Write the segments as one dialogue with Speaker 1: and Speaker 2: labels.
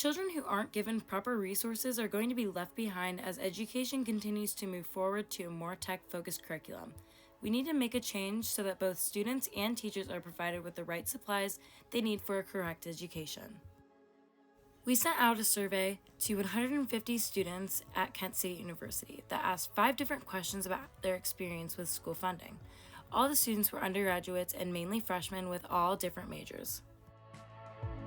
Speaker 1: Children who aren't given proper resources are going to be left behind as education continues to move forward to a more tech-focused curriculum. We need to make a change so that both students and teachers are provided with the right supplies they need for a correct education. We sent out a survey to 150 students at Kent State University that asked 5 different questions about their experience with school funding. All the students were undergraduates and mainly freshmen with all different majors.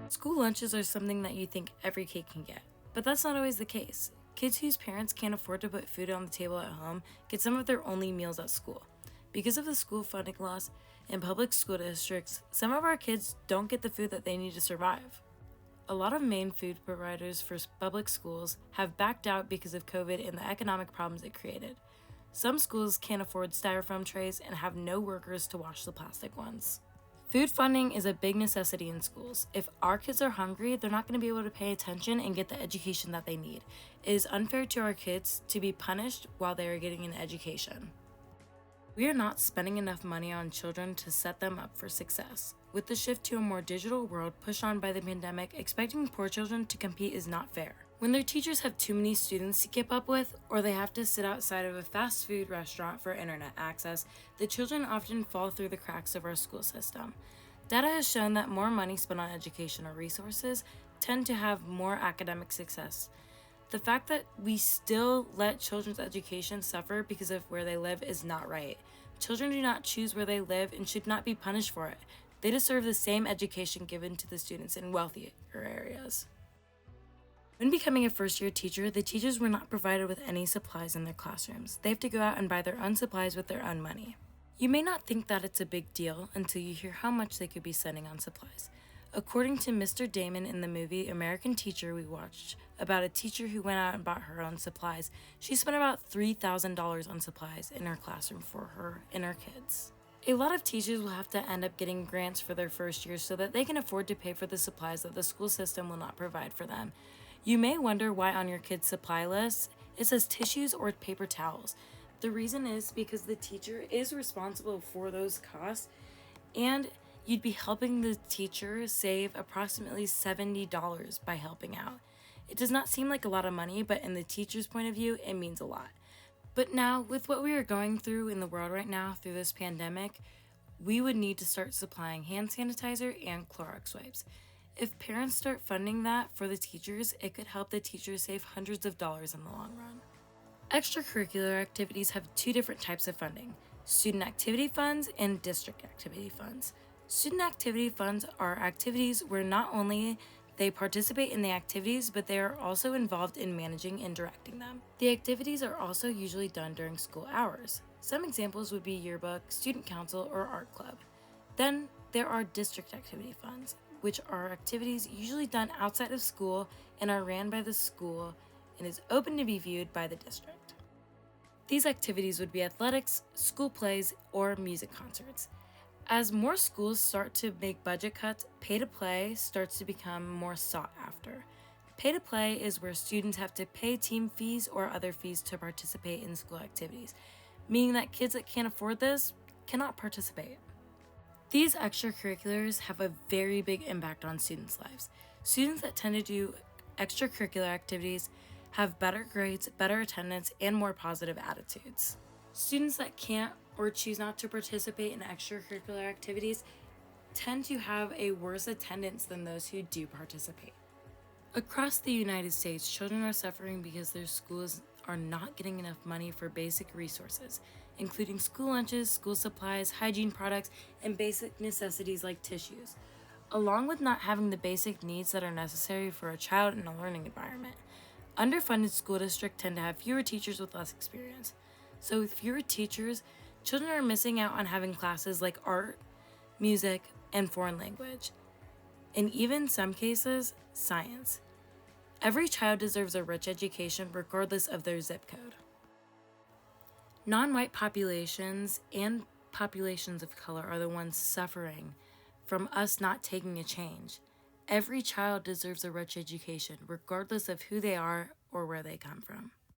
Speaker 1: School lunches are something that you think every kid can get, but that's not always the case. Kids whose parents can't afford to put food on the table at home get some of their only meals at school. Because of the school funding loss in public school districts, some of our kids don't get the food that they need to survive. A lot of main food providers for public schools have backed out because of COVID and the economic problems it created. Some schools can't afford styrofoam trays and have no workers to wash the plastic ones. Food funding is a big necessity in schools. If our kids are hungry, they're not going to be able to pay attention and get the education that they need. It is unfair to our kids to be punished while they are getting an education. We are not spending enough money on children to set them up for success. With the shift to a more digital world pushed on by the pandemic, expecting poor children to compete is not fair. When their teachers have too many students to keep up with, or they have to sit outside of a fast food restaurant for internet access, the children often fall through the cracks of our school system. Data has shown that more money spent on educational resources tend to have more academic success. The fact that we still let children's education suffer because of where they live is not right. Children do not choose where they live and should not be punished for it. They deserve the same education given to the students in wealthier areas. When becoming a first-year teacher, the teachers were not provided with any supplies in their classrooms. They have to go out and buy their own supplies with their own money. You may not think that it's a big deal until you hear how much they could be spending on supplies. According to Mr. Damon in the movie American Teacher we watched, about a teacher who went out and bought her own supplies, she spent about $3,000 on supplies in her classroom for her and her kids. A lot of teachers will have to end up getting grants for their first year so that they can afford to pay for the supplies that the school system will not provide for them. You may wonder why on your kid's supply list it says tissues or paper towels. The reason is because the teacher is responsible for those costs, and you'd be helping the teacher save approximately $70 by helping out. It does not seem like a lot of money, but in the teacher's point of view, it means a lot. But now, with what we are going through in the world right now through this pandemic, we would need to start supplying hand sanitizer and Clorox wipes. If parents start funding that for the teachers, it could help the teachers save hundreds of dollars in the long run. Extracurricular activities have 2 different types of funding: student activity funds and district activity funds. Student activity funds are activities where not only they participate in the activities, but they are also involved in managing and directing them. The activities are also usually done during school hours. Some examples would be yearbook, student council, or art club. Then there are district activity funds, which are activities usually done outside of school and are ran by the school and is open to be viewed by the district. These activities would be athletics, school plays, or music concerts. As more schools start to make budget cuts, pay-to-play starts to become more sought after. Pay-to-play is where students have to pay team fees or other fees to participate in school activities, meaning that kids that can't afford this cannot participate. These extracurriculars have a very big impact on students' lives. Students that tend to do extracurricular activities have better grades, better attendance, and more positive attitudes. Students that can't or choose not to participate in extracurricular activities tend to have a worse attendance than those who do participate. Across the United States, children are suffering because their schools are not getting enough money for basic resources, including school lunches, school supplies, hygiene products, and basic necessities like tissues, along with not having the basic needs that are necessary for a child in a learning environment. Underfunded school districts tend to have fewer teachers with less experience. So with fewer teachers, children are missing out on having classes like art, music, and foreign language, and even in some cases, science. Every child deserves a rich education regardless of their zip code. Non-white populations and populations of color are the ones suffering from us not taking a change. Every child deserves a rich education regardless of who they are or where they come from.